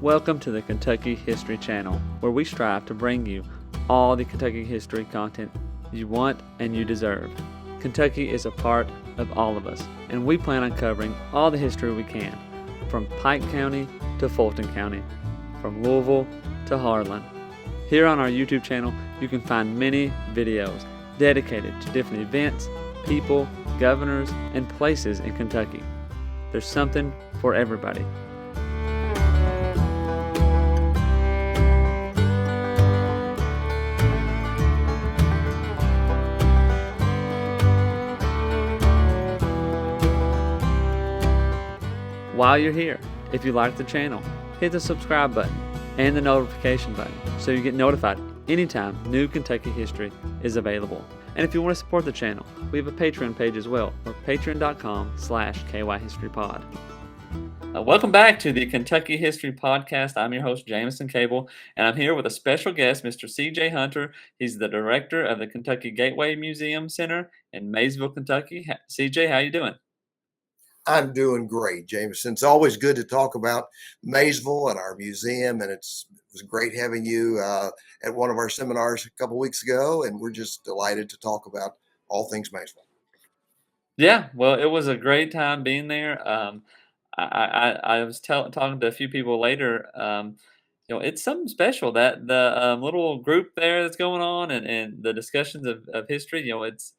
Welcome to the Kentucky History Channel, where we strive to bring you all the Kentucky history content you want and you deserve. Kentucky is a part of all of us, and we plan on covering all the history we can, from Pike County to Fulton County, from Louisville to Harlan. Here on our YouTube channel, you can find many videos dedicated to different events, people, governors, and places in Kentucky. There's something for everybody. While you're here, if you like the channel, hit the subscribe button and the notification button so you get notified anytime new Kentucky history is available. And if you want to support the channel, we have a Patreon page as well, or patreon.com/KYHistoryPod. Welcome back to the Kentucky History Podcast. I'm your host, Jameson Cable, and I'm here with a special guest, Mr. C.J. Hunter. He's the director of the Kentucky Gateway Museum Center in Maysville, Kentucky. C.J., how you doing? I'm doing great, Jameson. It's always good to talk about Maysville and our museum, and it was great having you at one of our seminars a couple weeks ago, and we're just delighted to talk about all things Maysville. Yeah, well, it was a great time being there. I was talking to a few people later. It's something special that the little group there that's going on and the discussions of history. It's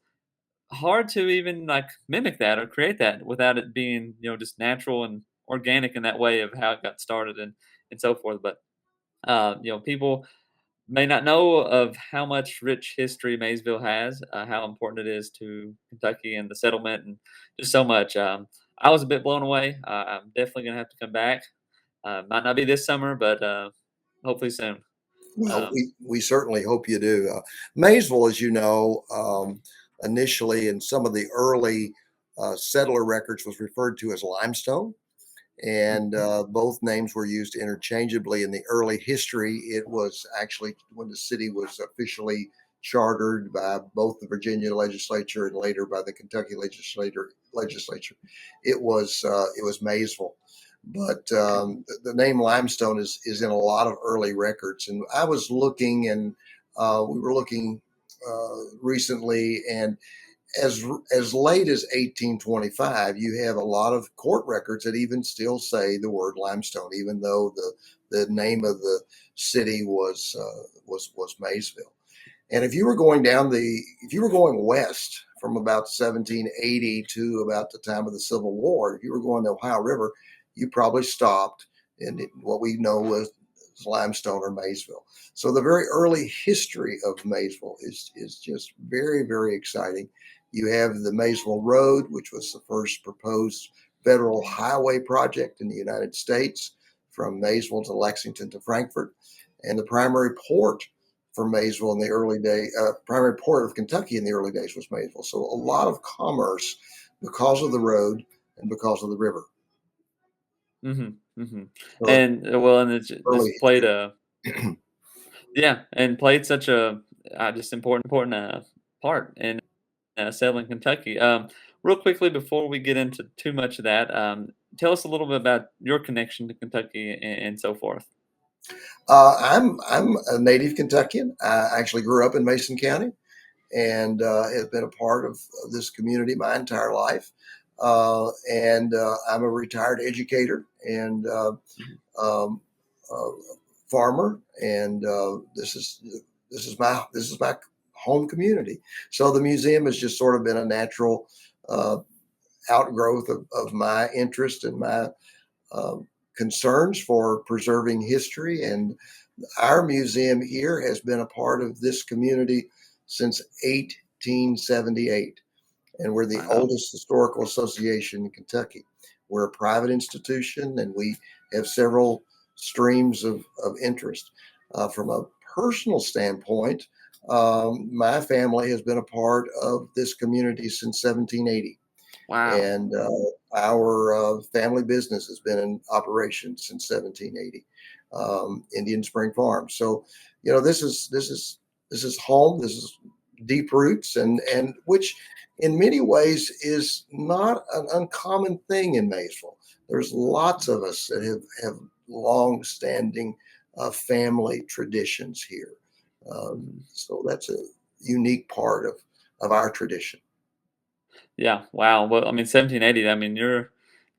hard to even like mimic that or create that without it being just natural and organic in that way of how it got started and so forth. But people may not know of how much rich history Maysville has, how important it is to Kentucky and the settlement, and just so much. I was a bit blown away. I'm definitely gonna have to come back. Might not be this summer, but hopefully soon. Well, we certainly hope you do. Maysville, as you know, initially in some of the early settler records was referred to as limestone. And both names were used interchangeably in the early history. It was actually when the city was officially chartered by both the Virginia legislature and later by the Kentucky legislature. It was Maysville, but the name limestone is in a lot of early records. And I was looking, and we were looking recently, and as late as 1825, you have a lot of court records that even still say the word limestone, even though the name of the city was Maysville. And if you were going west from about 1780 to about the time of the Civil War, if you were going to the Ohio River, you probably stopped in what we know was limestone or Maysville. So the very early history of Maysville is just very, very exciting. You have the Maysville Road, which was the first proposed federal highway project in the United States from Maysville to Lexington to Frankfort. And the primary port for Maysville in the early day, primary port of Kentucky in the early days was Maysville. So a lot of commerce because of the road and because of the river. Mm-hmm, mm-hmm. So and it's played a played such a just important part in settling Kentucky. Real quickly before we get into too much of that, tell us a little bit about your connection to Kentucky and so forth. I'm a native Kentuckian. I actually grew up in Mason County and have been a part of this community my entire life. And I'm a retired educator and farmer, and this is my home community. So the museum has just sort of been a natural outgrowth of my interest and my concerns for preserving history. And our museum here has been a part of this community since 1878. And we're the oldest historical association in Kentucky. We're a private institution, and we have several streams of interest. From a personal standpoint, my family has been a part of this community since 1780. Wow. And our family business has been in operation since 1780, Indian Spring Farm. So, this is home. This is deep roots, and which in many ways is not an uncommon thing in Maysville. There's lots of us that have long-standing family traditions here. Mhm. So that's a unique part of our tradition. Yeah, wow. Well, I mean, 1780, I mean, you're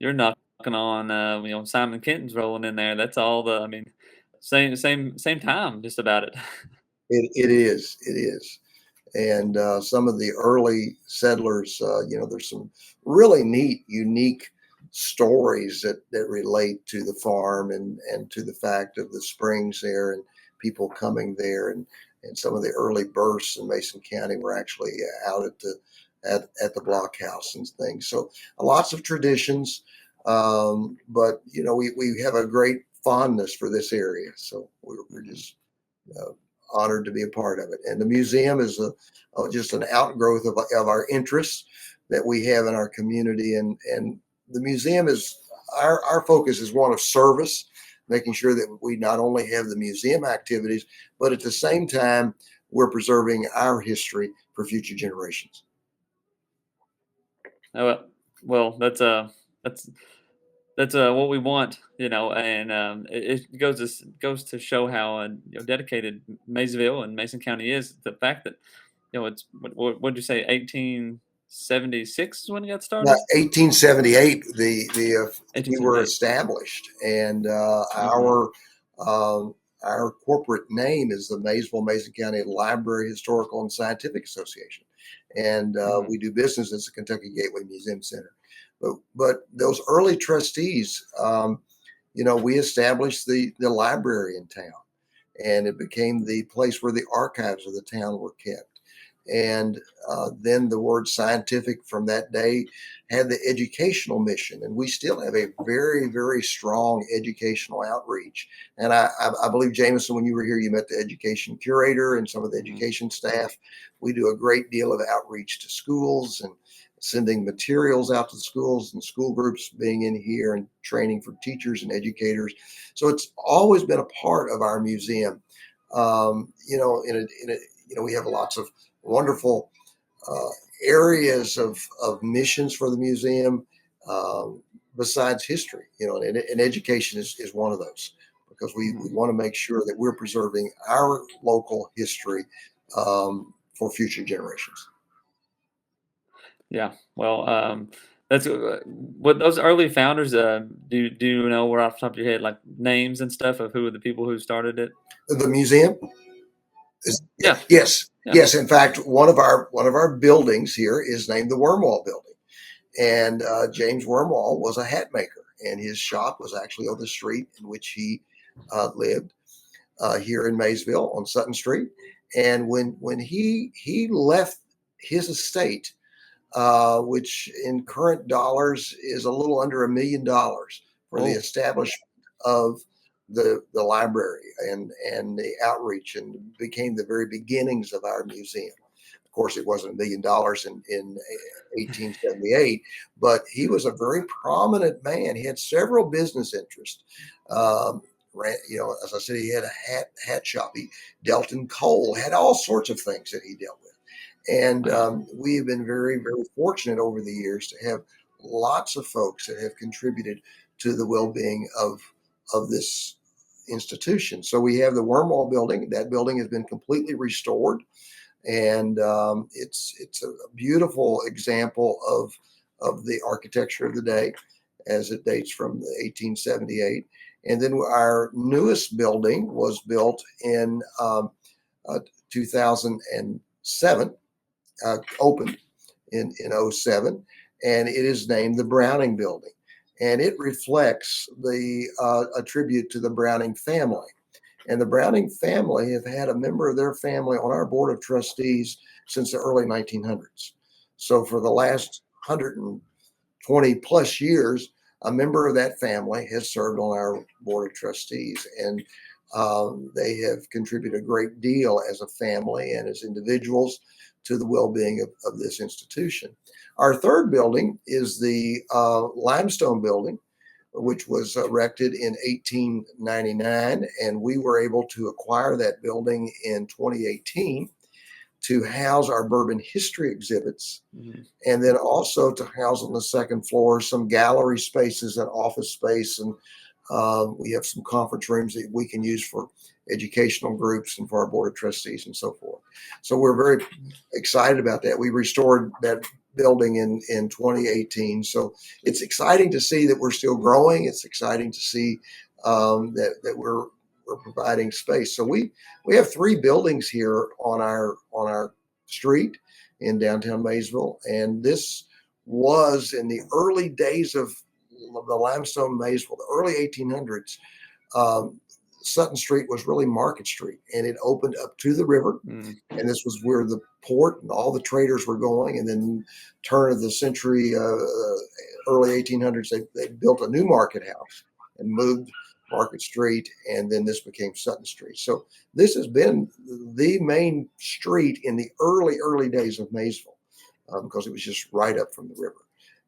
knocking on, Simon Kenton's rolling in there. That's all I mean, same time, just about it. It is. And some of the early settlers, there's some really neat, unique stories that relate to the farm and to the fact of the springs there and people coming there and some of the early births in Mason County were actually out at the blockhouse and things. So lots of traditions, but we have a great fondness for this area. So we're just uh, honored to be a part of it. And the museum is just an outgrowth of our interests that we have in our community. And the museum is our focus is one of service, making sure that we not only have the museum activities, but at the same time, we're preserving our history for future generations. Oh, well, that's what we want, and it goes to show how dedicated Maysville and Mason County is. The fact that it's what did you say, 1876 is when it got Now, started. 1878, we were 1878. established, and Hmm. our corporate name is the Maysville Mason County Library Historical and Scientific Association, and Hmm. we do business as the Kentucky Gateway Museum Center. But those early trustees, we established the library in town, and it became the place where the archives of the town were kept. And then the word scientific from that day had the educational mission, and we still have a very, very strong educational outreach. And I believe, Jameson, when you were here, you met the education curator and some of the Hmm. education staff. We do a great deal of outreach to schools and sending materials out to the schools and school groups being in here and training for teachers and educators. So it's always been a part of our museum. We have lots of wonderful uh, areas of missions for the museum besides history, and education is one of those because we Hmm. want to make sure that we're preserving our local history for future generations. Yeah. Well, that's what those early founders. Do you know, where off the top of your head, like names and stuff of who are the people who started it? The museum Yeah. yes, Yeah. yes. In fact, one of our buildings here is named the Wormall Building. And James Wormall was a hat maker, and his shop was actually on the street in which he lived here in Maysville on Sutton Street. And when he left his estate, which in current dollars is a little under $1 million for the Oh. establishment of the library and the outreach, and became the very beginnings of our museum. Of course, it wasn't $1 million in 1878, but he was a very prominent man. He had several business interests. As I said, he had a hat shop. He dealt in coal, had all sorts of things that he dealt with. And Wow. we have been very, very fortunate over the years to have lots of folks that have contributed to the well-being of this institution. So we have the Wormall building. That building has been completely restored, and it's a beautiful example of the architecture of the day, as it dates from the 1878. And then our newest building was built in uh, 2007, opened in '07, and it is named the Browning Building. And it reflects a tribute to the Browning family. And the Browning family have had a member of their family on our board of trustees since the early 1900s. So for the last 120 plus years, a member of that family has served on our board of trustees. And they have contributed a great deal as a family and as individuals to the well-being of this institution. Our third building is the limestone building, which was erected in 1899, and we were able to acquire that building in 2018 to house our bourbon history exhibits, Mhm. and then also to house on the second floor some gallery spaces and office space and We have some conference rooms that we can use for educational groups and for our board of trustees and so forth. So we're very excited about that. We restored that building in 2018. So it's exciting to see that we're still growing. It's exciting to see that we're providing space. So we have three buildings here on our street in downtown Maysville, and this was in the early days of the limestone Maysville, the early 1800s. Um, Sutton Street was really Market Street, and it opened up to the river. Mm. And this was where the port and all the traders were going. And then, turn of the century, early 1800s, they built a new market house and moved Market Street, and then this became Sutton Street. So this has been the main street in the early days of Maysville, because it was just right up from the river.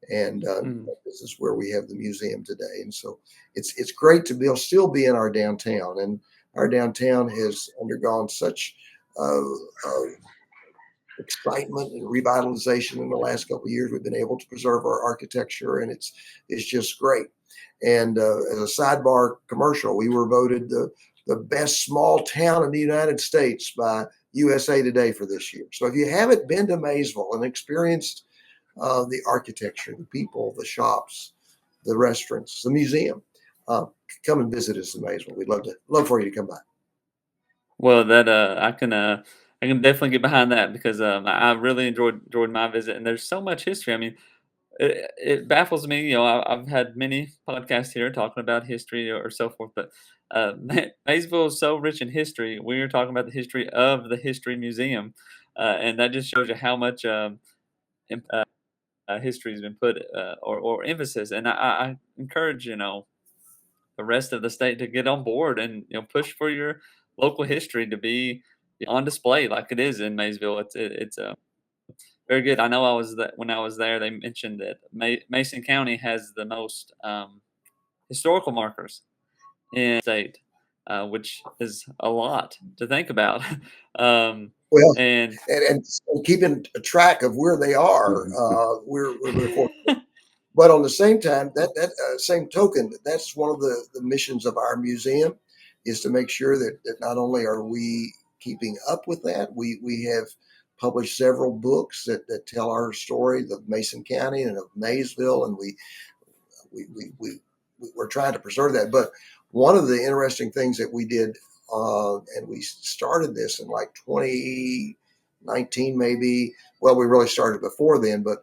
And Mm. this is where we have the museum today. And so it's great to still be in our downtown. And our downtown has undergone such excitement and revitalization in the last couple of years. We've been able to preserve our architecture, and it's just great. And as a sidebar commercial, we were voted the best small town in the United States by USA Today for this year. So if you haven't been to Maysville and experienced the architecture, the people, the shops, the restaurants, the museum, uh, come and visit us in Maysville. We'd love for you to come by. Well, that I can definitely get behind that because I really enjoyed my visit, and there's so much history. I mean, it baffles me. You know, I've had many podcasts here talking about history or so forth, but Maysville is so rich in history. We are talking about the history of the History Museum, and that just shows you how much im- history has been put or emphasis. And I encourage the rest of the state to get on board and push for your local history to be on display like it is in Maysville. It's very good. I know when I was there, they mentioned that Mason County has the most historical markers in the state, which is a lot to think about. um, Well, and and keeping a track of where they are, we're very fortunate. But on the same time, that same token, that's one of the missions of our museum, is to make sure that not only are we keeping up with that, we have published several books that tell our story of Mason County and of Maysville, and we, we, we, we're trying to preserve that. But one of the interesting things that we did, and we started this in like 2019, maybe. Well, we really started before then, but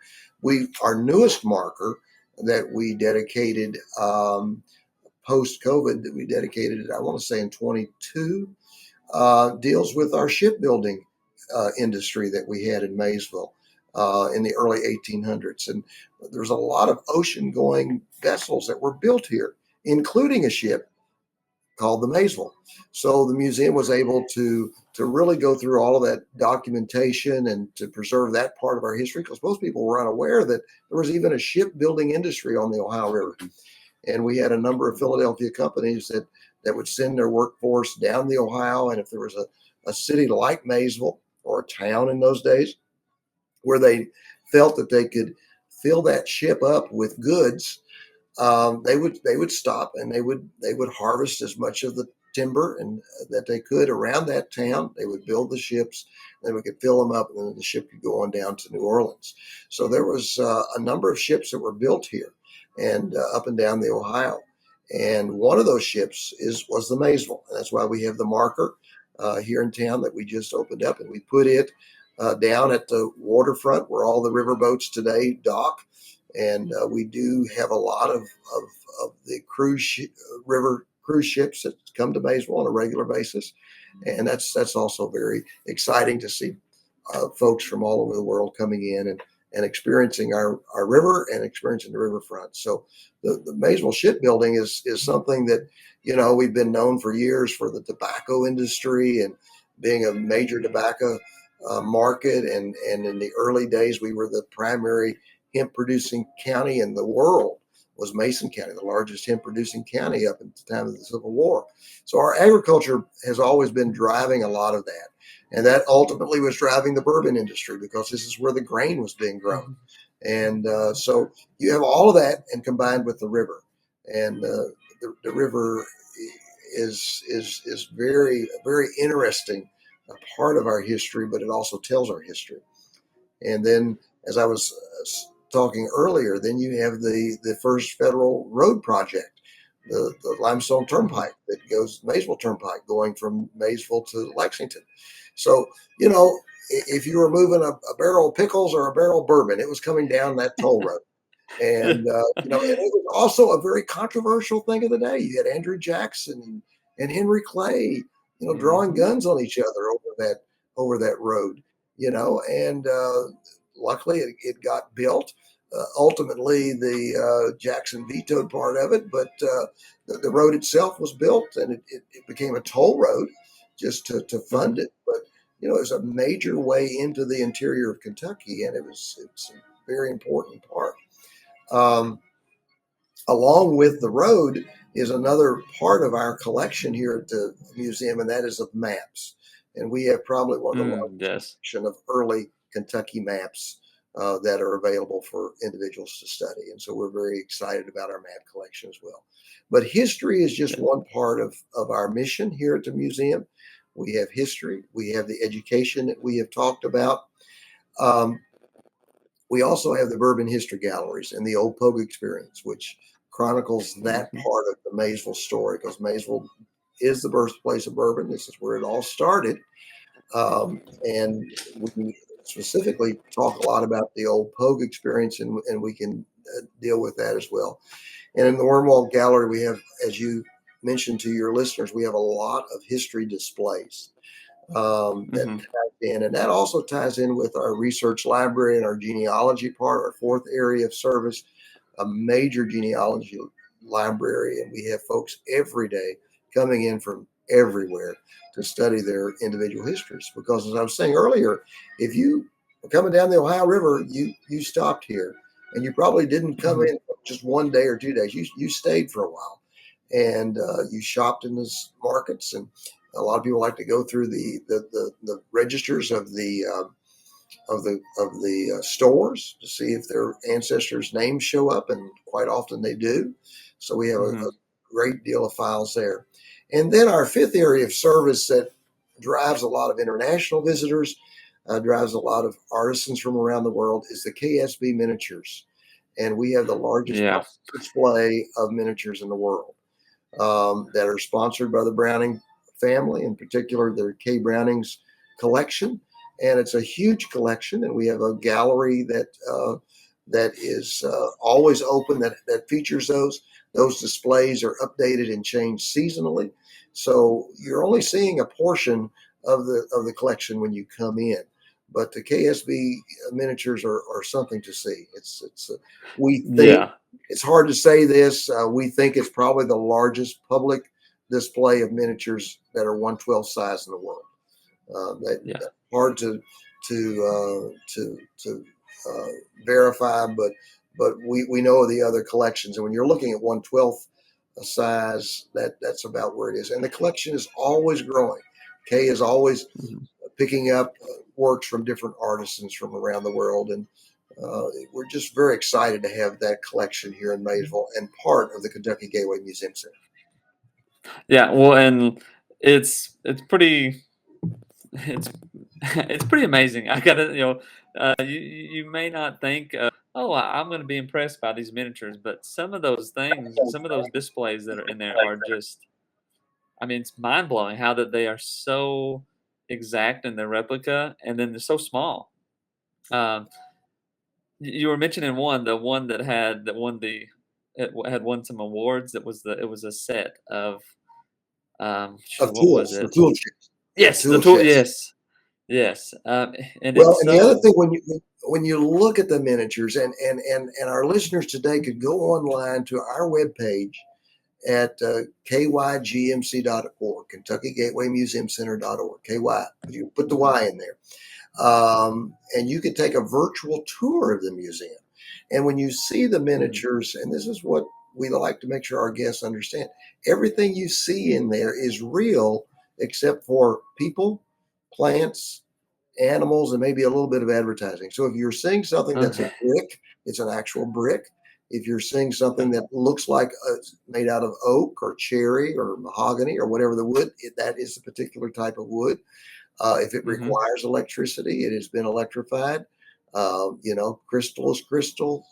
our newest marker that we dedicated post COVID, that we dedicated, I want to say in 22, deals with our shipbuilding industry that we had in Maysville in the early 1800s. And there's a lot of ocean going vessels that were built here, including a ship called the Maysville. So the museum was able to really go through all of that documentation and to preserve that part of our history, because most people were unaware that there was even a shipbuilding industry on the Ohio River. And we had a number of Philadelphia companies that would send their workforce down the Ohio. And if there was a city like Maysville, or a town in those days, where they felt that they could fill that ship up with goods, they would stop, and they would harvest as much of the timber and that they could around that town. They would build the ships, then we could fill them up, and then the ship could go on down to New Orleans. So there was a number of ships that were built here and up and down the Ohio. And one of those ships was the Maysville, and that's why we have the marker here in town that we just opened up, and we put it down at the waterfront where all the river boats today dock. And we do have a lot of the river cruise ships that come to Maysville on a regular basis, and that's also very exciting to see folks from all over the world coming in and experiencing our river and experiencing the riverfront. So the Maysville shipbuilding is something that we've been known for years for the tobacco industry and being a major tobacco market, and in the early days we were the primary hemp producing county in the world. Was Mason County, the largest hemp producing county up at the time of the Civil War. So our agriculture has always been driving a lot of that. And that ultimately was driving the bourbon industry, because this is where the grain was being grown. And so you have all of that, and combined with the river. and the river is very interesting, a part of our history, but it also tells our history. And then, as I was talking earlier, then you have the first federal road project, the Limestone Mhm. Turnpike that goes Maysville Turnpike going from Maysville to Lexington. So, you know, if you were moving a barrel of pickles or a barrel of bourbon, it was coming down that toll road. And and it was also a very controversial thing of the day. You had Andrew Jackson and Henry Clay, drawing Mhm. guns on each other over that road. And luckily it got built. Ultimately, the Jackson vetoed part of it, but the road itself was built, and it became a toll road just to fund Mhm. it. But it was a major way into the interior of Kentucky, and it's a very important part. Um, Along with the road is another part of our collection here at the museum, and that is of maps. And we have probably one of the largest Yes. collection of early Kentucky maps that are available for individuals to study. And so we're very excited about our map collection as well. But history is just Yeah. one part of our mission here at the museum. We have history, we have the education that we have talked about. Um, we also have the Bourbon History Galleries and the Old Pogue Experience, which chronicles that Mhm. part of the Maysville story, because Maysville is the birthplace of bourbon. This is where it all started. And we specifically talk a lot about the Old Pogue Experience, and we can deal with that as well. And in the Wormall Gallery, we have, as you mentioned to your listeners, we have a lot of history displays that Mhm. ties in. And that also ties in with our research library and our genealogy part, our fourth area of service, a major genealogy library. And we have folks every day coming in from everywhere to study their individual histories. Because as I was saying earlier, if you were coming down the Ohio River, you stopped here and you probably didn't come Mhm. in for just one day or 2 days. You stayed for a while and you shopped in the markets, and a lot of people like to go through the registers of the stores to see if their ancestors' names show up, and quite often they do. So we have a Mhm. great deal of files there. And then our fifth area of service that drives a lot of international visitors, drives a lot of artisans from around the world, is the KSB miniatures. And we have the largest Yeah. display of miniatures in the world that are sponsored by the Browning family, in particular, the K. Browning's collection. And it's a huge collection, and we have a gallery that is always open that features those. Those displays are updated and changed seasonally, so you're only seeing a portion of the collection when you come in. But the KSB miniatures are something to see. We think Yeah. it's hard to say this. We think it's probably the largest public display of miniatures that are 1/12 size in the world. Yeah. That's hard to verify, but we know the other collections, and when you're looking at 1/12 size, that's about where it is. And the collection is always growing. Kay is always Mhm. picking up works from different artisans from around the world, and we're just very excited to have that collection here in Maysville and part of the Kentucky Gateway Museum Center. Yeah, well, and it's pretty it's it's pretty amazing. I gotta, you may not think, "Oh, I'm gonna be impressed by these miniatures," but some of those displays that are in there are just, I mean, it's mind-blowing how that they are so exact in their replica, and then they're so small. Um, you were mentioning the one that won had won some awards. It was a set of, Of what was tools, the it? tool chest, the Yes, the tool tool, chest. yes. Yes, and Well, it's and the other so thing, when you look at the miniatures, and our listeners today could go online to our webpage at kygmc.org, Kentucky Gateway Museum Center.org, KY. You put the Y in there. And you could take a virtual tour of the museum. And when you see the mhm, miniatures, and this is what we like to make sure our guests understand, everything you see in there is real except for people, plants, animals, and maybe a little bit of advertising. So if you're seeing something that's a okay. brick, it's an actual brick. If you're seeing something that looks like made out of oak or cherry or mahogany or whatever the wood, that is a particular type of wood. If it Mhm. requires electricity, it has been electrified. Crystal is crystal.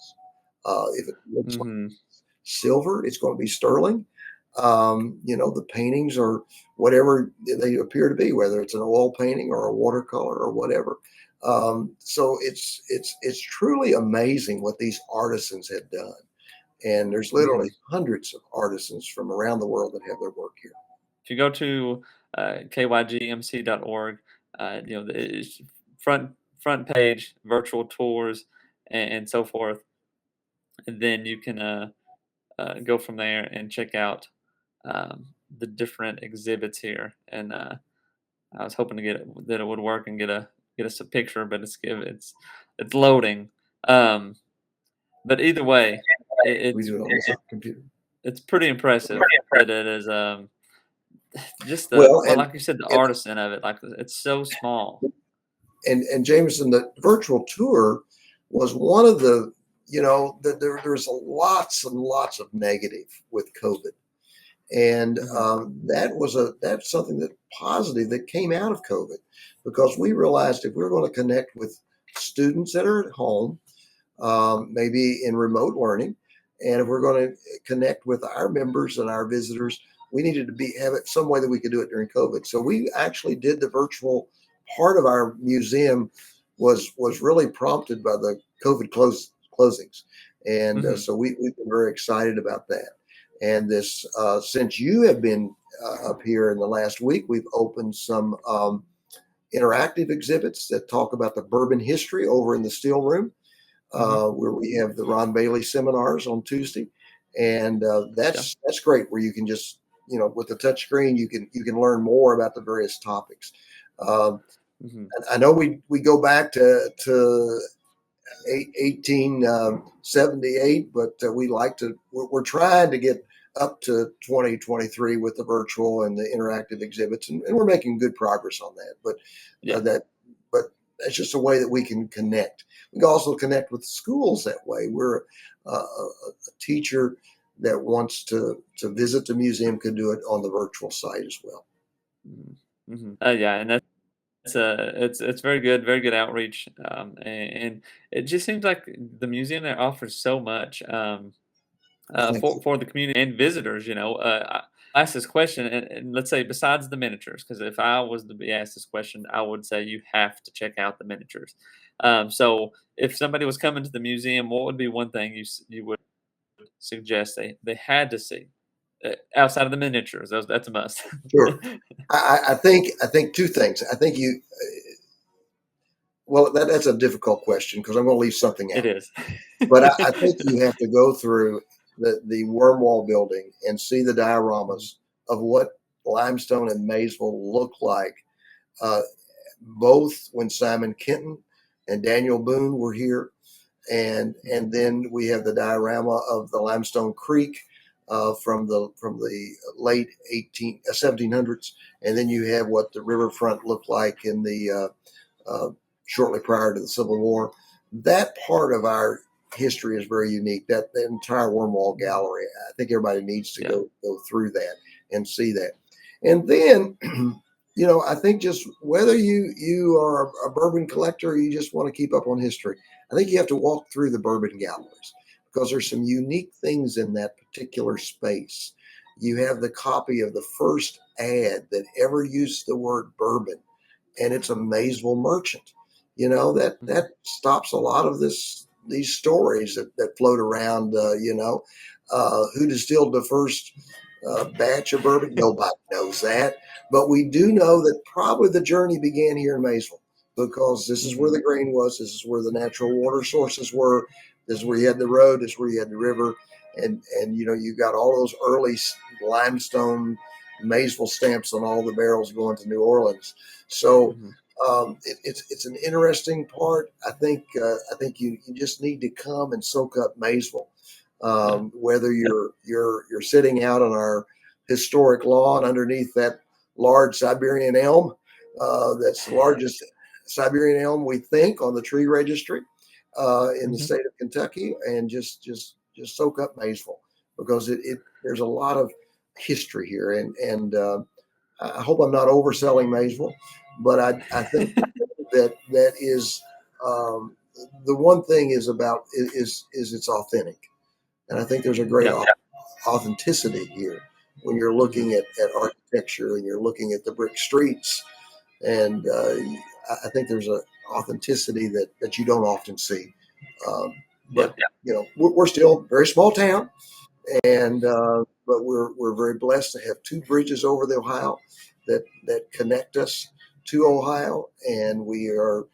If it looks like Mhm. silver, it's going to be sterling. The paintings are whatever they appear to be, whether it's an oil painting or a watercolor or whatever. So it's truly amazing what these artisans have done. And there's literally Mhm. hundreds of artisans from around the world that have their work here. If you go to, kygmc.org, it's front page, virtual tours, and so forth, and then you can, go from there and check out, the different exhibits here, and, I was hoping to that it would work and get us a picture, but it's loading. Um, but either way, We do it on the computer. it's pretty impressive that it is, just Well, like you said, the and artisan of it, like, it's so small. and Jameson, the virtual tour was one of the, there's lots and lots of negative with COVID. And Mhm, that's something that positive that came out of COVID, because we realized if we're going to connect with students that are at home, maybe in remote learning, and if we're going to connect with our members and our visitors, we needed to have it some way that we could do it during COVID. So we actually did the virtual part of our museum was really prompted by the COVID closings, and mhm, so we've been very excited about that. And this since you have been up here in the last week, we've opened some interactive exhibits that talk about the bourbon history over in the steel room, mhm, where we have the Ron Bailey seminars on Tuesday, and yeah, that's great. Where you can just, with the touch screen, you can learn more about the various topics. Um, mhm, and I know we go back to 1878, but we like to. We're trying to get up to 2023 with the virtual and the interactive exhibits, and we're making good progress on that. But yeah, that, but that's just a way that we can connect. We can also connect with schools that way. We're a teacher that wants to visit the museum could do it on the virtual site as well. mhm, mhm, yeah, and it's very good outreach, and it just seems like the museum there offers so much, I think so. for the community and visitors. I asked this question, and let's say besides the miniatures, because if I was to be asked this question, I would say you have to check out the miniatures. So if somebody was coming to the museum, what would be one thing you would suggest they had to see outside of the miniatures? That's a must. Sure. I think two things. I think you well that's a difficult question because I'm going to leave something It out. is. But I think you have to go through the Wormall building and see the Mhm, dioramas of what limestone and Maysville look like, uh, both when Simon Kenton and Daniel Boone were here, and mhm, then we have the diorama of the Limestone Creek from the late 1700s, and then you have what the riverfront looked like in the shortly prior to the Civil War. That part of our history is very unique. That the entire Wormall mhm. Gallery, I think everybody needs to Yeah. go through that and see that. And then, I think just whether you are a bourbon collector or you just want to keep up on history, I think you have to walk through the bourbon galleries because there's some unique things in that particular space. You have the copy of the first ad that ever used the word bourbon, and it's a Maysville merchant. That Mhm, stops a lot of these stories that float around. Who distilled the first batch of bourbon? Nobody knows that, but we do know that probably the journey began here in Maysville because this is where mhm, the grain was. This is where the natural water sources were. This is where you had the road. This is where you had the river, and you got all those early limestone Maysville stamps on all the barrels going to New Orleans. So mhm. it's an interesting part. I think you just need to come and soak up Maysville. Yeah. Whether you're sitting out on our historic lawn underneath that large Siberian elm, that's the largest Siberian elm we think on the tree registry in the Mhm, state of Kentucky, and just just soak up Maysville because there's a lot of history here, and I hope I'm not overselling Maysville, but I think that is the one thing is about is it's authentic, and I think there's a great Yeah. authenticity here when you're Mhm. looking at architecture and you're looking at the brick streets, and I think there's a authenticity that you don't often see. Um, Yeah. but we're still a very small town, and but we're very blessed to have two bridges over the Ohio that connect us to Ohio, and we are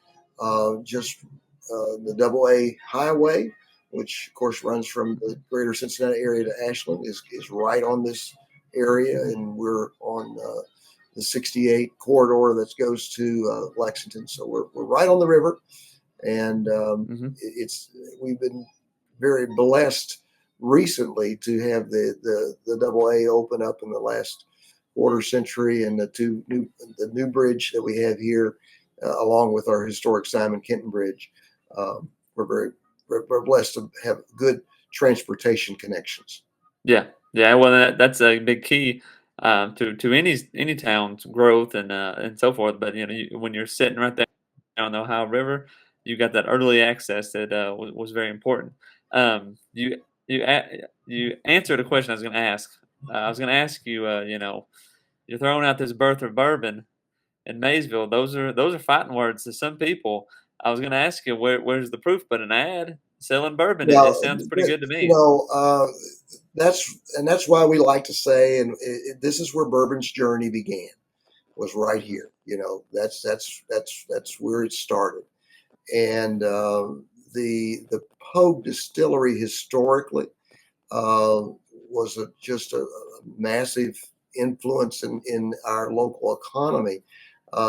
just the Double A Highway, which of course runs from the greater Cincinnati area to Ashland, is right on this area, and we're on the 68 corridor that goes to Lexington, so we're right on the river, and Mhm. it's we've been very blessed recently to have the Double A open up in the last quarter century, and the new bridge that we have here, along with our historic Simon Kenton Bridge. We're we're blessed to have good transportation connections. Yeah, yeah. Well, that's a big key to any town's growth and so forth. But when you're sitting right there on the Ohio River, you got that early access that was very important. You answered a question I was going to ask. I was going to ask you. You're throwing out this birth of bourbon in Maysville. Those are fighting words to some people. I was going to ask you where's the proof, but an ad selling bourbon. It Well, sounds pretty good to you me. know, that's why we like to say, and this is where bourbon's journey began. Was right here. That's where it started. And the Pogue Distillery historically was just a massive influence in our local economy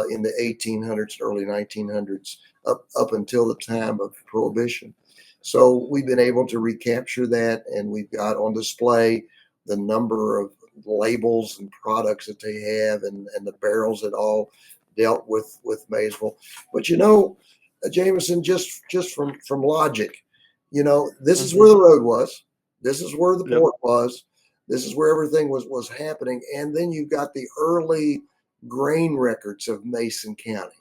in the 1800s, early 1900s, up until the time of Prohibition. So we've been able to recapture that, and we've got on display the number of labels and products that they have, and the barrels that all dealt with Maysville. But Jameson, just from logic, this is where Hmm. the road was. This is where the Yep. port was. This is where everything was happening. And then you've got the early grain records of Mason County.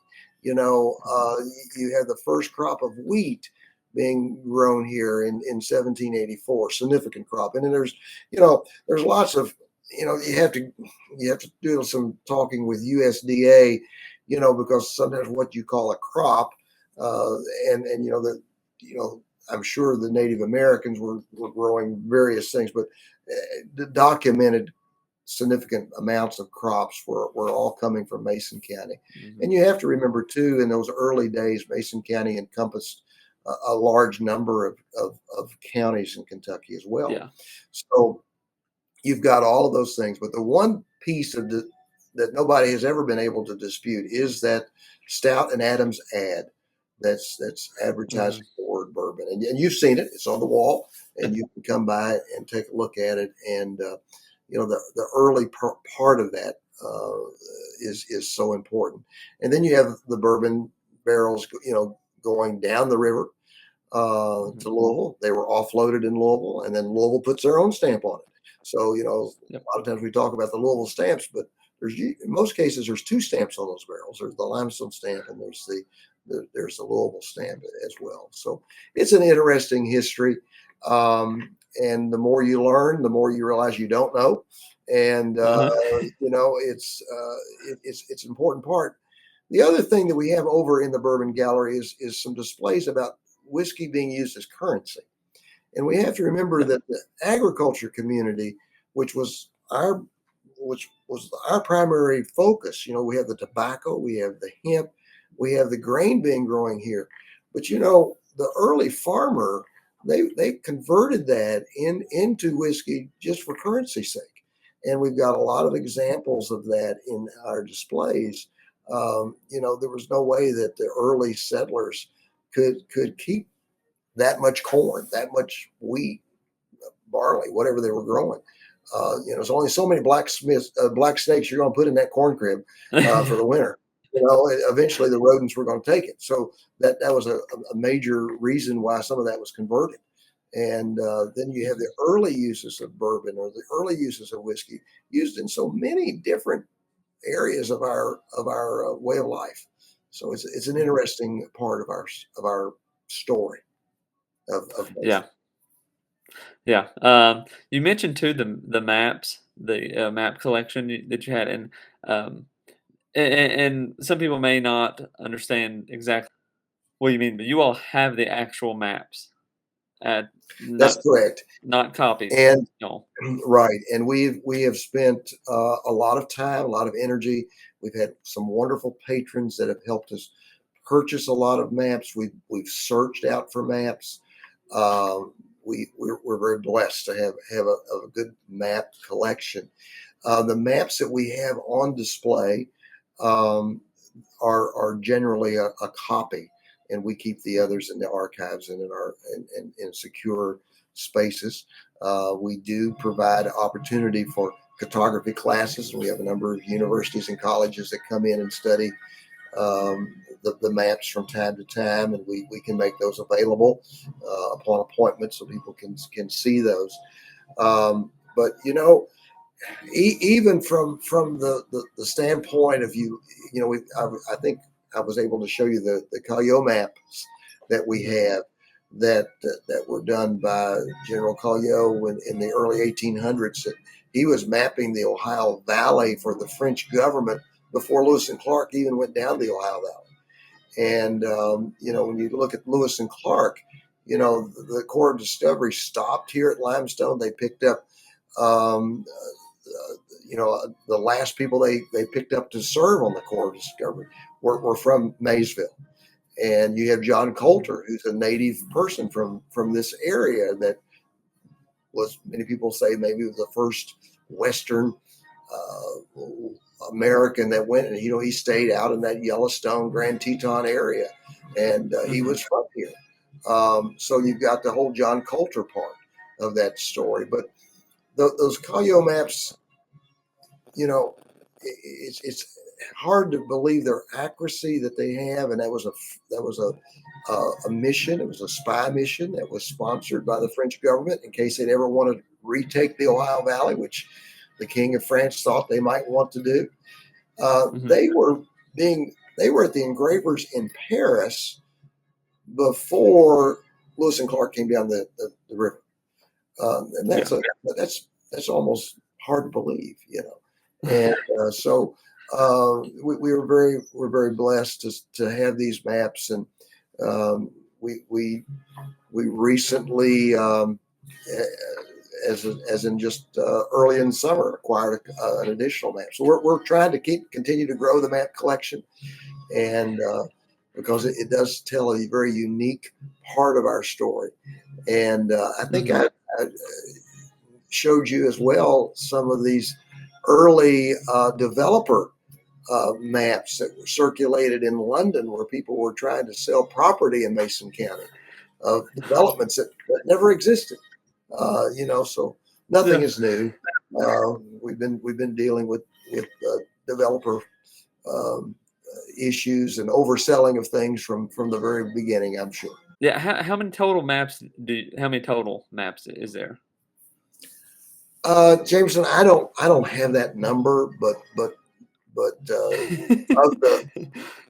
Mhm. You have the first crop of wheat being grown here in 1784, significant crop. And then there's lots of, you have to do some talking with USDA, because sometimes what you call a crop, uh, and I'm sure the Native Americans were growing various things, but documented significant amounts of crops were all coming from Mason County. Mhm. And you have to remember, too, in those early days, Mason County encompassed a large number of counties in Kentucky as well. Yeah. So you've got all of those things. But the one piece that nobody has ever been able to dispute is that Stout and Adams ad that's Mhm. advertising the word bourbon, and you've seen it. It's on the wall, and you can come by and take a look at it. And the early part of that is so important. And then you have the bourbon barrels, going down the river Mhm. to Louisville. They were offloaded in Louisville, and then Louisville puts their own stamp on it. So Yep. a lot of times we talk about the Louisville stamps, but in most cases there's two stamps on those barrels. There's the limestone stamp, and there's the Louisville stamp as well. So it's an interesting history, and the more you learn, the more you realize you don't know, and Uh-huh. it's an important part. The other thing that we have over in the Bourbon Gallery is some displays about whiskey being used as currency. And we have to remember Yep. that the agriculture community, which was our which was our primary focus, we have the tobacco, we have the hemp, we have the grain being growing here. But the early farmer, they converted that into whiskey just for currency's sake. And we've got a lot of examples of that in our displays. There was no way that the early settlers could keep that much corn, that much wheat, barley, whatever they were growing. There's only so many black snakes you're going to put in that corn crib for the winter. Eventually the rodents were going to take it. So that was a major reason why some of that was converted. And then you have the early uses of bourbon or the early uses of whiskey used in so many different areas of our way of life. So it's an Mhm. interesting part of our story of Yeah. Maysville. Yeah. You mentioned too the maps, the map collection that you had, and um, and some people may not understand exactly what you mean, but you all have the actual maps, at That's not correct. not copies. And No. right, and we have spent a lot of time, a lot of energy. We've had some wonderful patrons that have helped us purchase a lot of maps. We've searched out for maps. Um, we're very blessed to have a good map collection. The maps that we have on display um, are generally a copy, and we keep the others in the archives and in secure spaces. We do provide opportunity for cartography classes. We have a number of universities and colleges that come in and study the maps from time to time, and we can make those available upon appointment so people can see those. But even from the standpoint of I think I was able to show you the Collioure maps that we Mhm. have that were done by General Collioure in the early 1800s. That he was mapping the Ohio Valley for the French government before Lewis and Clark even went down the Ohio Valley. And when you look at Lewis and Clark, the Corps of Discovery stopped here at Limestone. They picked up um, the last people they picked up to serve on the Corps of Discovery were from Maysville. And you have John Coulter, who's a native person from this area that was, many people say, maybe was the first Western American that went, and he stayed out in that Yellowstone, Grand Teton area, and he Mhm. was from here. So you've got the whole John Coulter part of that story, but those Collioure maps, it's hard to believe their accuracy that they have, and that was a mission. It was a spy mission that was sponsored by the French government in case they'd ever want to retake the Ohio Valley, which the King of France thought they might want to do. Uh, Mhm. they were they were at the engravers in Paris before Lewis and Clark came down the river, and Yeah. that's almost hard to believe, And so we're very blessed to have these maps, and um, we recently, as in just early in summer, acquired an additional map. So we're trying to continue to grow the map collection, and because it does tell a very unique part of our story. And I think Mhm. I showed you as well some of these early developer maps that were circulated in London, where people were trying to sell property in Mason County of developments that never existed. So nothing Yeah. is new. We've been dealing with developer um, issues and overselling of things from the very beginning, I'm sure. Yeah, how many total maps is there? Jameson, I don't have that number, but of the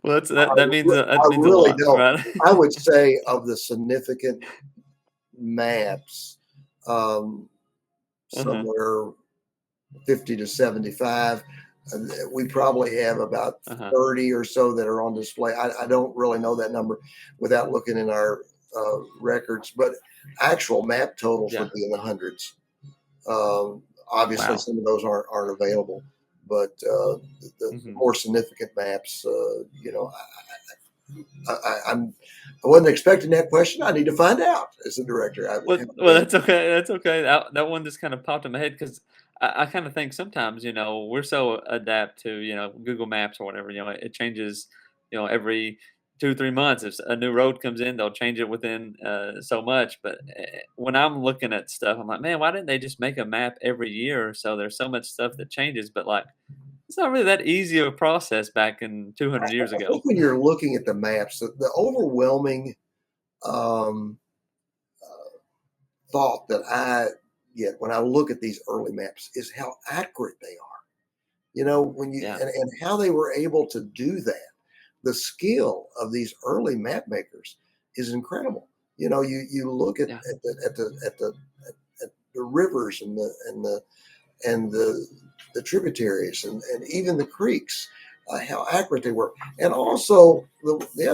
Well, I, that I means a really lot, don't. right? I would say of the significant maps, um, Uh-huh, somewhere 50 to 75. We probably have about uh-huh. 30 or so that are on display. I don't really know that number without looking in our records, but actual map totals Yeah. would be in the hundreds. Um, Obviously, Wow. some of those aren't available, but the Mhm. more significant maps, I wasn't expecting that question. I need to find out as the director. I Well, haven't well, been. that's okay. That one just kinda popped in my head 'cause I kinda think sometimes, we're so adapt to, Google Maps or whatever, it changes, every 2, 3 months. If a new road comes in, they'll change it within, so much, but, when I'm looking at stuff, I'm like, "Man, why didn't they just make a map every year or so? There's so much stuff that changes," but, like, it's not really that easy of a process back in 200 years I ago. think when you're looking at the maps, the overwhelming um, thought that I get when I look at these early maps is how accurate they are. When you Yeah. and how they were able to do that. The skill of these early map makers is incredible. You look at Yeah. at the rivers and the tributaries and even the creeks, how accurate they were. And also the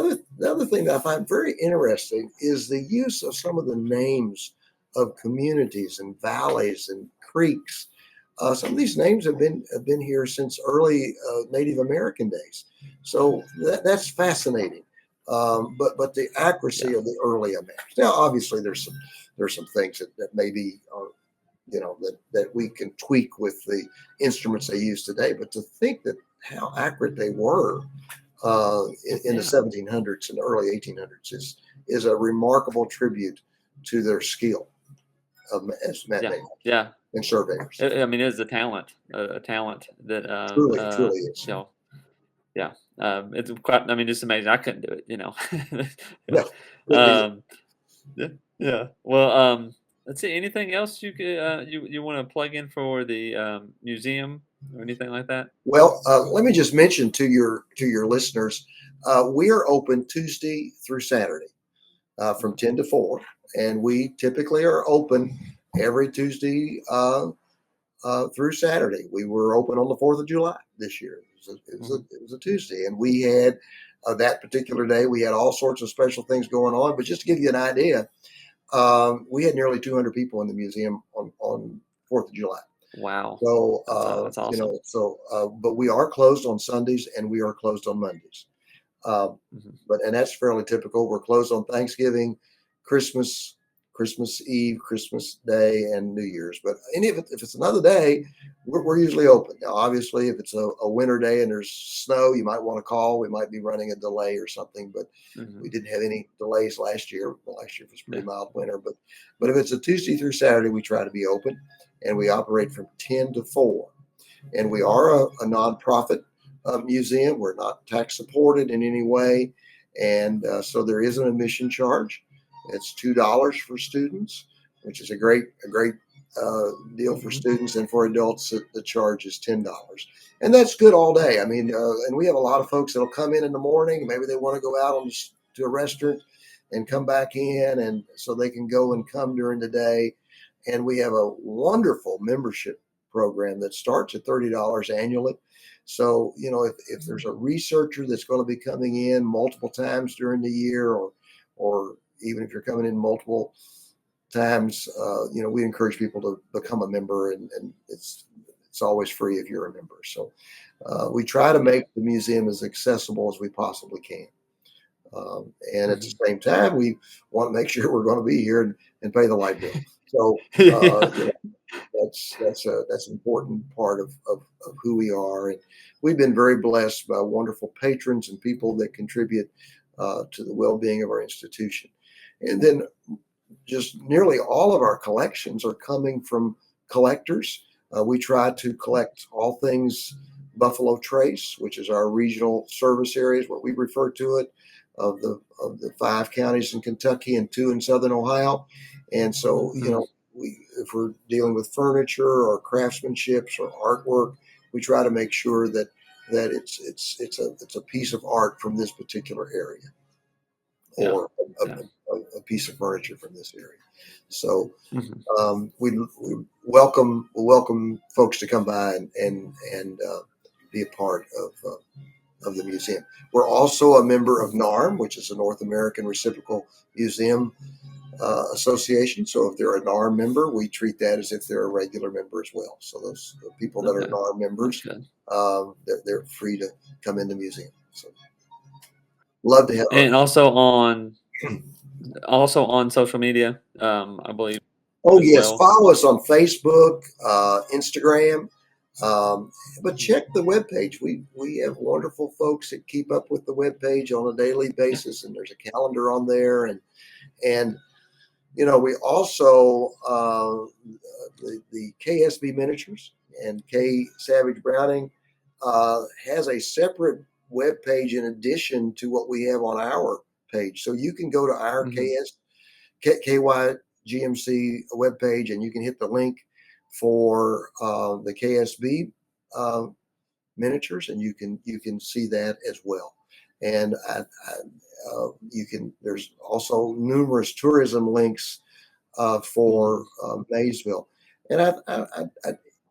other thing that I find very interesting is the use of some of the names of communities and valleys and creeks. Some of these names have been here since early Native American days, so that's fascinating. But the accuracy Yeah. of the early maps. Now, obviously, there's some things that maybe are that we can tweak with the instruments they use today. But to think that how accurate they were in the Yeah. 1700s and early 1800s is a remarkable tribute to their skill as map Yeah. makers Yeah. and surveyors. I mean, it's a talent that, Truly, truly is. you know, yeah, it's quite. I mean, it's amazing. I couldn't do it, you know. No, couldn't either. um, yeah, yeah. Well, let's see. Anything else you could you want to plug in for the museum or anything like that? Well, let me just mention to your listeners, we are open Tuesday through Saturday from 10 to 4, and we typically are open every Tuesday through Saturday. We were open on the 4th of July this year. Mhm. It was a Tuesday, and we had that particular day. We had all sorts of special things going on. But just to give you an idea, we had nearly 200 people in the museum on 4th of July. Wow, So that's awesome. but we are closed on Sundays and we are closed on Mondays. Um, Mhm. and that's fairly typical. We're closed on Thanksgiving, Christmas, Christmas Eve, Christmas Day, and New Year's. But if it's another day, we're usually open. Now, obviously, if it's a winter day and there's snow, you might want to call. We might be running a delay or something, but we Mhm. didn't have any delays last year. Well, last year was pretty Yeah. mild winter, but if it's a Tuesday through Saturday, we try to be open, and we operate from 10 to 4. And we are a nonprofit museum. We're not tax supported in any way, and so there is an admission charge. It's $2 for students, which is a great deal for Mhm. students, and for adults, the charge is $10, and that's good all day. I mean, and we have a lot of folks that'll come in the morning. Maybe they want to go out to a restaurant and come back in, and so they can go and come during the day. And we have a wonderful membership program that starts at $30 annually. So, if there's a researcher that's going to be coming in multiple times during the year, or even if you're coming in multiple times, we encourage people to become a member, and it's always free if you're a member. So, we try to Yeah. make the museum as accessible as we possibly can. And at the Mhm. same time, we want to make sure we're going to be here and pay the light bill. So, Yeah. that's an important part of who we are, and we've been very blessed by wonderful patrons and people that contribute to the well-being of our institution. And then just nearly all of our collections are coming from collectors. We try to collect all things Buffalo Trace, which is our regional service areas, what we refer to it, of the 5 counties in Kentucky and 2 in Southern Ohio. And so, Mhm. if we're dealing with furniture or craftsmanship or artwork, we try to make sure that it's a piece of art from this particular area, Yeah. or Yeah. a piece of furniture from this area. So Mhm. we welcome folks to come by and be a part of the museum. We're also a member of NARM, which is the North American Reciprocal Museum Association. So if they're a NARM member, we treat that as if they're a regular member as well. So those people that are Okay. NARM That's members, good. they're free to come in the museum. So love to have. And also on social media, I believe Oh, as yes. well. Follow us on Facebook, Instagram, um, but Mhm. check the webpage. We have wonderful folks that keep up with the webpage on a daily Yeah. basis, and there's a calendar on there. And we also the KSB Miniatures and K Savage Browning has a separate web page in addition to what we have on our page. So you can go to our Mhm. GMC webpage, and you can hit the link for the KSB miniatures, and you can see that as well. And you can. There's also numerous tourism links for Maysville. And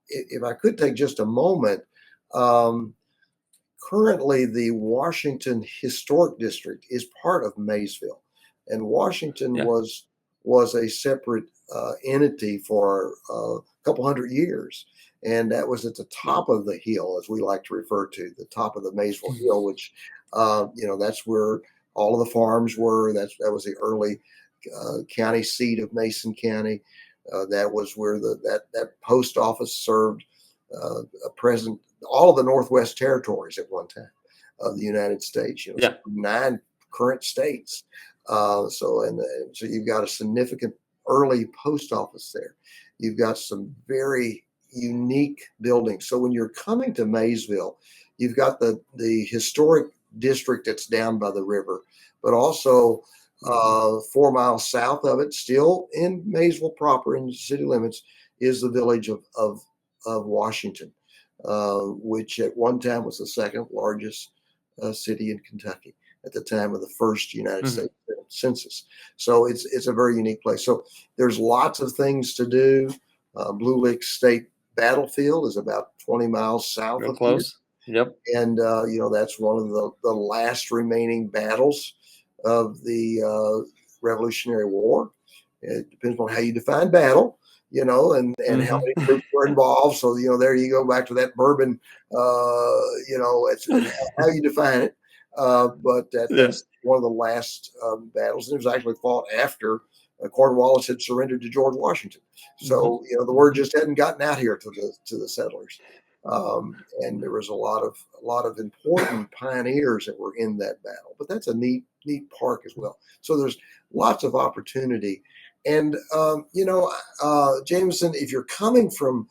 if I could take just a moment, um, currently the Washington Historic District is part of Maysville, and Washington Yeah. was a separate entity for a couple hundred years, and that was at the top of the hill, as we like to refer to the top of the Maysville Hill, which that's where all of the farms were. That was the early county seat of Mason County. That was where that post office served a present all of the Northwest Territories at one time of the United States. Yeah. 9 current states. So you've got a significant early post office there. You've got some very unique buildings. So when you're coming to Maysville, you've got the historic district that's down by the river, but also 4 miles south of it, still in Maysville proper in the city limits, is the village of Washington, which at one time was the second largest city in Kentucky at the time of the first United States Census. So it's a very unique place. So there's lots of things to do. Blue Lick State Battlefield is about 20 miles south Real of here. close. Yep. And that's one of the last remaining battles of the Revolutionary War. It depends on how you define battle, and how many troops were involved. So there you go back to that bourbon. It's how you define it. But that's one of the last battles, and it was actually fought after Cornwallis had surrendered to George Washington. So the word just hadn't gotten out here to the settlers. And there was a lot of important pioneers that were in that battle. But that's a neat park as well. So there's lots of opportunity. And Jameson, if you're coming from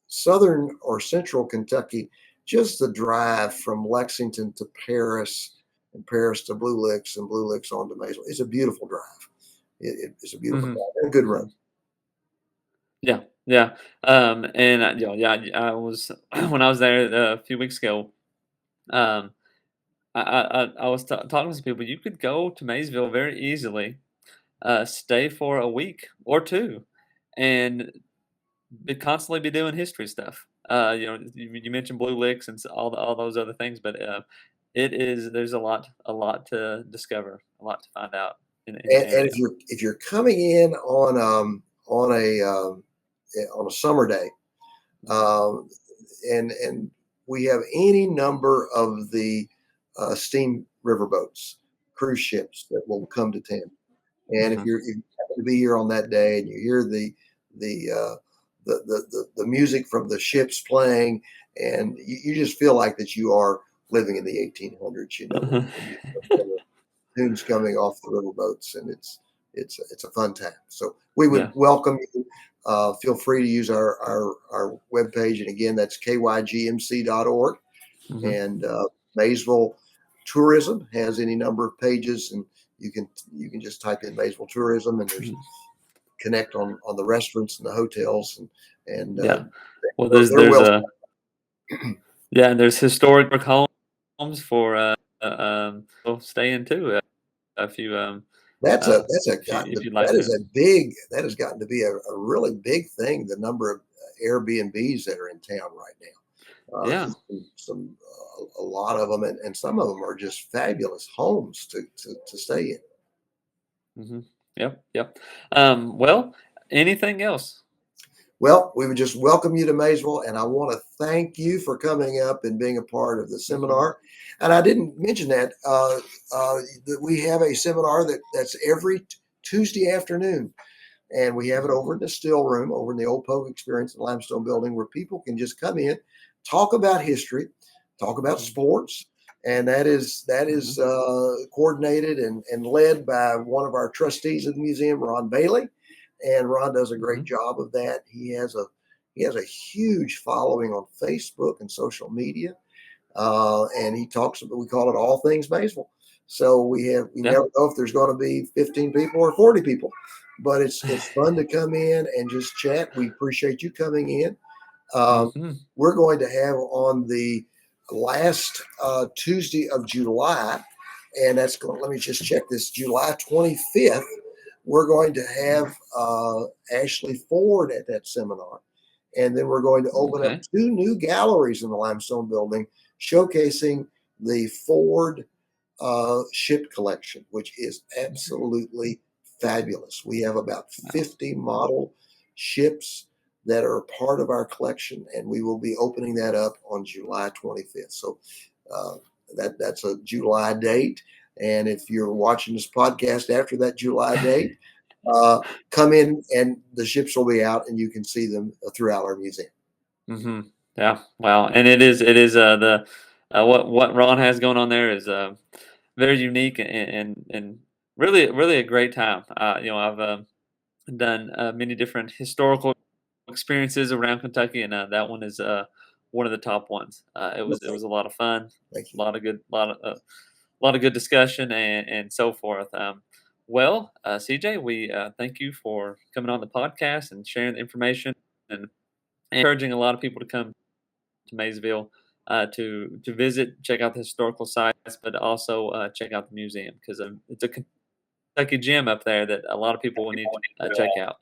southern or central Kentucky, just the drive from Lexington to Paris and Paris to Blue Licks and Blue Licks on to Maysville, it's a beautiful drive. It's a beautiful drive and a good run. Yeah, yeah. And I was when I was there a few weeks ago. Um, I was talking to some people. You could go to Maysville very easily, stay for a week or two, and constantly be doing history stuff. You mentioned Blue Licks and all those other things, but there's a lot to discover, a lot to find out in the And area. if you're coming in on a summer day, and we have any number of the steam riverboats, cruise ships that will come to town. And if you happen to be here on that day and you hear the music from the ships playing, and you just feel like that you are living in the 1800s, tunes coming off the riverboats, and it's a fun time. So we would welcome you. Feel free to use our webpage, and again, that's kygmc.org. And Maysville Tourism has any number of pages, and you can just type in Maysville Tourism, and there's connect on the restaurants and the hotels, and Well, they're well. And there's historic homes for staying too. If you That like to. has gotten to be a really big thing. The number of Airbnbs that are in town right now. A lot of them, and some of them are just fabulous homes to stay in. Yep. Well, anything else? Well, we would just welcome you to Maysville, and I want to thank you for coming up and being a part of the seminar. And I didn't mention that we have a seminar that's every Tuesday afternoon, and we have it over in the still room, over in the old Pogue Experience and Limestone Building, where people can just come in, talk about history, talk about sports, and that is coordinated and led by one of our trustees of the museum, Ron Bailey. And Ron does a great job of that. He has a huge following on Facebook and social media, and he talks about, we call it All Things Basel. So we never know if there's going to be 15 people or 40 people, but it's fun to come in and just chat. We appreciate you coming in. Hmm. We're going to have on the last Tuesday of July, and that's going. Let me just check this. July 25th. We're going to have Ashley Ford at that seminar. And then we're going to open up Okay. 2 new galleries in the Limestone Building, showcasing the Ford ship collection, which is absolutely fabulous. We have about 50 model ships that are part of our collection, and we will be opening that up on July 25th. So that's a July date. And if you're watching this podcast after that July date, come in and the ships will be out and you can see them throughout our museum. Hmm. Yeah. Wow. And it is the what Ron has going on there is very unique and really a great time. I've done many different historical experiences around Kentucky, and that one is one of the top ones. It was a lot of fun, Thank a you. lot of good discussion and so forth. Well, CJ, we thank you for coming on the podcast and sharing the information and encouraging a lot of people to come to Maysville to visit, check out the historical sites, but also check out the museum because it's a Kentucky gem up there that a lot of people will need to check out.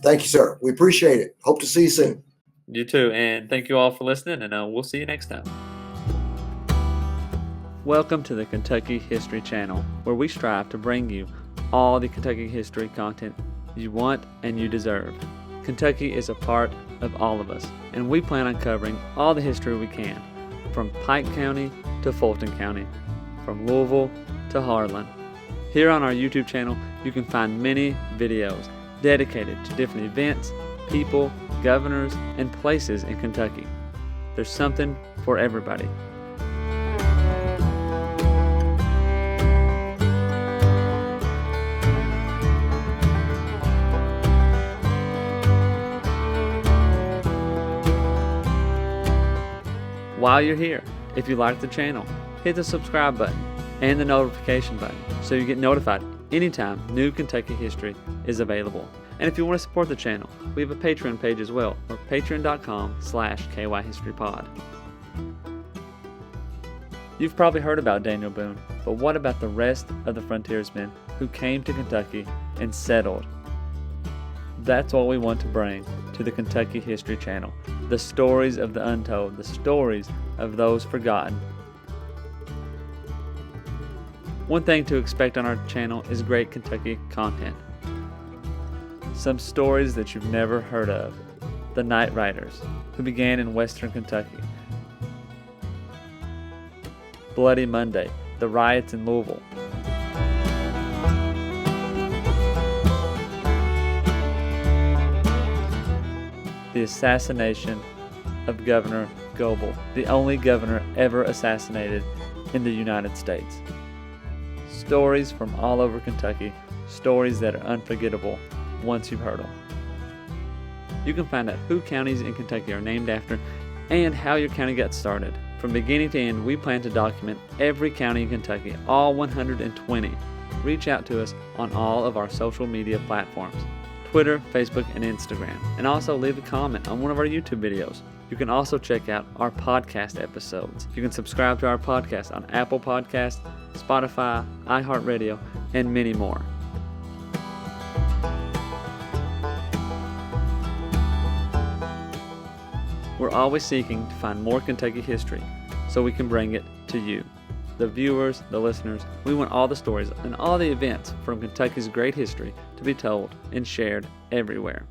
Thank you, sir. We appreciate it. Hope to see you soon. You too, and thank you all for listening, and we'll see you next time. Welcome to the Kentucky History Channel, where we strive to bring you all the Kentucky history content you want and you deserve. Kentucky is a part of all of us, and we plan on covering all the history we can, from Pike County to Fulton County, from Louisville to Harlan. Here on our YouTube channel, you can find many videos dedicated to different events, people, governors, and places in Kentucky. There's something for everybody. While you're here, if you like the channel, hit the subscribe button and the notification button so you get notified anytime new Kentucky history is available. And if you want to support the channel, we have a Patreon page as well, or patreon.com/kyhistorypod. You've probably heard about Daniel Boone, but what about the rest of the frontiersmen who came to Kentucky and settled? That's what we want to bring to the Kentucky History Channel. The stories of the untold, the stories of those forgotten. One thing to expect on our channel is great Kentucky content. Some stories that you've never heard of. The Night Riders, who began in western Kentucky. Bloody Monday, the riots in Louisville. The assassination of Governor Goebel, the only governor ever assassinated in the United States. Stories from all over Kentucky, stories that are unforgettable once you've heard them. You can find out who counties in Kentucky are named after and how your county got started. From beginning to end, we plan to document every county in Kentucky, all 120. Reach out to us on all of our social media platforms. Twitter, Facebook, and Instagram. And also leave a comment on one of our YouTube videos. You can also check out our podcast episodes. You can subscribe to our podcast on Apple Podcasts, Spotify, iHeartRadio, and many more. We're always seeking to find more Kentucky history so we can bring it to you. The viewers, the listeners, we want all the stories and all the events from Kentucky's great history to be told and shared everywhere.